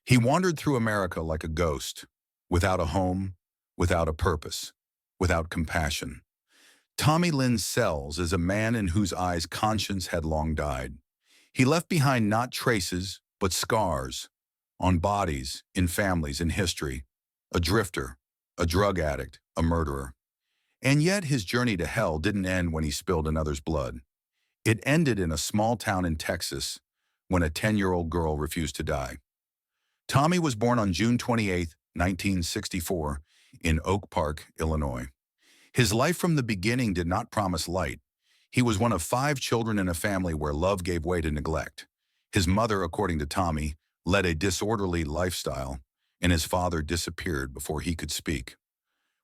He wandered through America like a ghost, without a home, without a purpose, without compassion. Tommy Lynn Sells is a man in whose eyes conscience had long died. He left behind not traces, but scars, on bodies, in families, in history. A drifter, a drug addict, a murderer. And yet his journey to hell didn't end when he spilled another's blood. It ended in a small town in Texas when a 10-year-old girl refused to die. Tommy was born on June 28, 1964, in Oak Park, Illinois. His life from the beginning did not promise light. He was one of 5 children in a family where love gave way to neglect. His mother, according to Tommy, led a disorderly lifestyle, and his father disappeared before he could speak.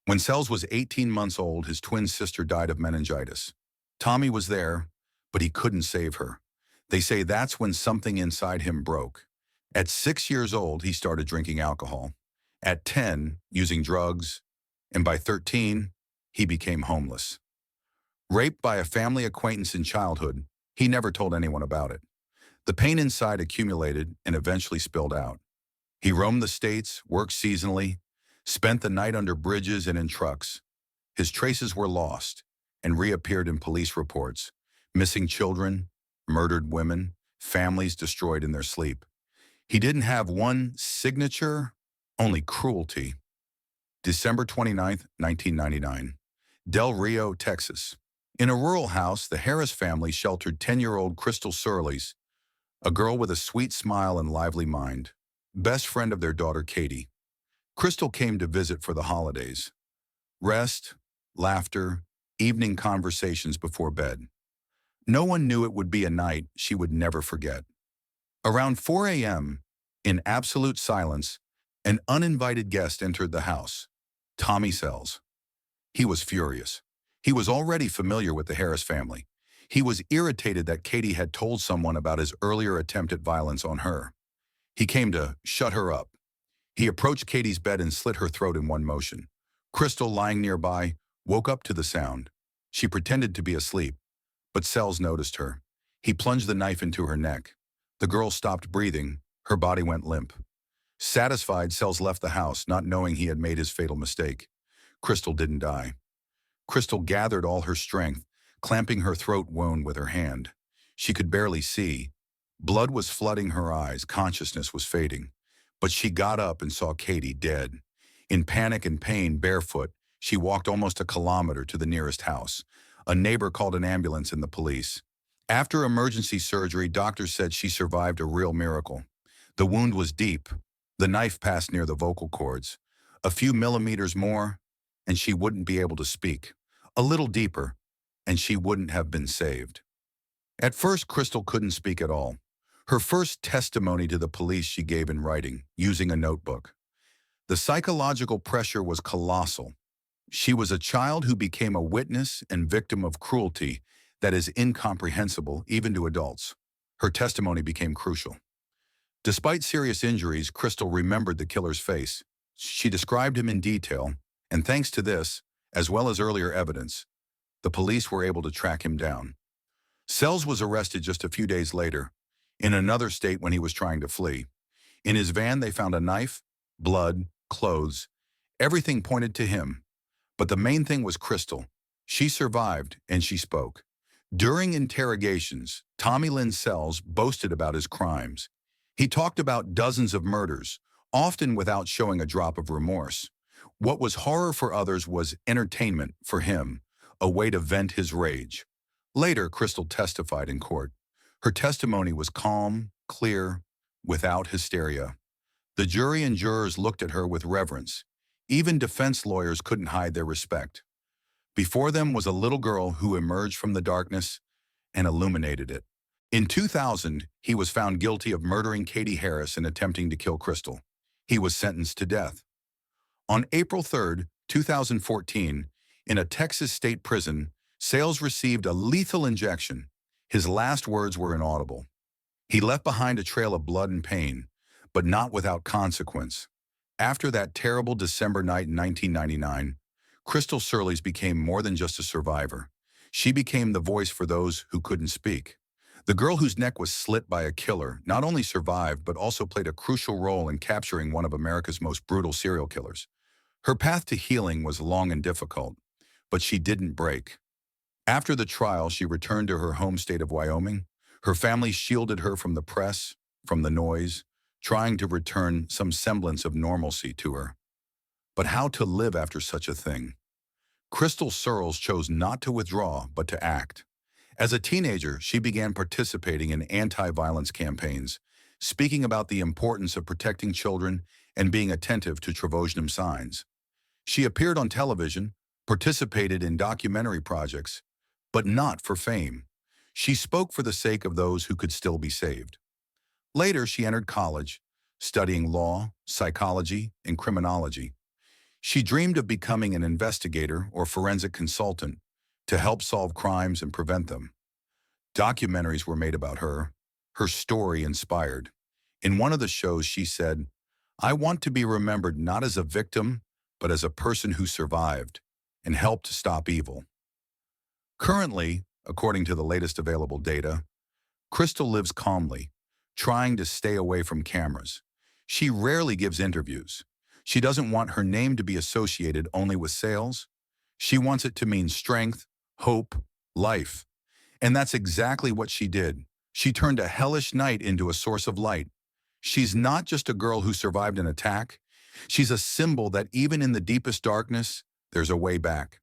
When Sells was 18 months old, his twin sister died of meningitis. Tommy was there, but he couldn't save her. They say that's when something inside him broke. At 6 years old, he started drinking alcohol. At 10, using drugs, and by 13, he became homeless. Raped by a family acquaintance in childhood, he never told anyone about it. The pain inside accumulated and eventually spilled out. He roamed the states, worked seasonally, spent the night under bridges and in trucks. His traces were lost and reappeared in police reports. Missing children, murdered women, families destroyed in their sleep. He didn't have one signature, only cruelty. December 29, 1999. Del Rio, Texas. In a rural house, the Harris family sheltered 10-year-old Crystal Surleys, a girl with a sweet smile and lively mind, best friend of their daughter Katie. Crystal came to visit for the holidays. Rest, laughter, evening conversations before bed. No one knew it would be a night she would never forget. Around 4 a.m., in absolute silence, an uninvited guest entered the house. Tommy Sells. He was furious. He was already familiar with the Harris family. He was irritated that Katie had told someone about his earlier attempt at violence on her. He came to shut her up. He approached Katie's bed and slit her throat in one motion. Crystal, lying nearby, woke up to the sound. She pretended to be asleep, but Sells noticed her. He plunged the knife into her neck. The girl stopped breathing. Her body went limp. Satisfied, Sells left the house, not knowing he had made his fatal mistake. Crystal didn't die. Crystal gathered all her strength, clamping her throat wound with her hand. She could barely see. Blood was flooding her eyes, consciousness was fading. But she got up and saw Katie dead. In panic and pain, barefoot, she walked almost a kilometer to the nearest house. A neighbor called an ambulance and the police. After emergency surgery, doctors said she survived a real miracle. The wound was deep. The knife passed near the vocal cords. A few millimeters more, and she wouldn't be able to speak. A little deeper, and she wouldn't have been saved. At first, Crystal couldn't speak at all. Her first testimony to the police she gave in writing, using a notebook. The psychological pressure was colossal. She was a child who became a witness and victim of cruelty that is incomprehensible even to adults. Her testimony became crucial. Despite serious injuries, Crystal remembered the killer's face. She described him in detail, and thanks to this, as well as earlier evidence, the police were able to track him down. Sells was arrested just a few days later, in another state when he was trying to flee. In his van, they found a knife, blood, clothes. Everything pointed to him. But the main thing was Crystal. She survived, and she spoke. During interrogations, Tommy Lynn Sells boasted about his crimes. He talked about dozens of murders, often without showing a drop of remorse. What was horror for others was entertainment for him, a way to vent his rage. Later, Crystal testified in court. Her testimony was calm, clear, without hysteria. The jury and jurors looked at her with reverence. Even defense lawyers couldn't hide their respect. Before them was a little girl who emerged from the darkness and illuminated it. In 2000, he was found guilty of murdering Katie Harris and attempting to kill Crystal. He was sentenced to death. On April 3, 2014, in a Texas state prison, Sells received a lethal injection. His last words were inaudible. He left behind a trail of blood and pain, but not without consequence. After that terrible December night in 1999, Crystal Surleys became more than just a survivor. She became the voice for those who couldn't speak, The girl whose neck was slit by a killer not only survived but also played a crucial role in capturing one of America's most brutal serial killers. Her path to healing was long and difficult, but she didn't break. After the trial, she returned to her home state of Wyoming. Her family shielded her from the press, from the noise, trying to return some semblance of normalcy to her. But how to live after such a thing? Crystal Searles chose not to withdraw, but to act. As a teenager, she began participating in anti-violence campaigns, speaking about the importance of protecting children and being attentive to trovogenum signs. She appeared on television, participated in documentary projects, but not for fame. She spoke for the sake of those who could still be saved. Later, she entered college, studying law, psychology, and criminology. She dreamed of becoming an investigator or forensic consultant to help solve crimes and prevent them. Documentaries were made about her. Her story inspired. In one of the shows, she said, "I want to be remembered not as a victim, but as a person who survived and helped to stop evil." Currently, according to the latest available data, Crystal lives calmly, trying to stay away from cameras. She rarely gives interviews. She doesn't want her name to be associated only with sales. She wants it to mean strength, hope, life. And that's exactly what she did. She turned a hellish night into a source of light. She's not just a girl who survived an attack. She's a symbol that even in the deepest darkness, there's a way back.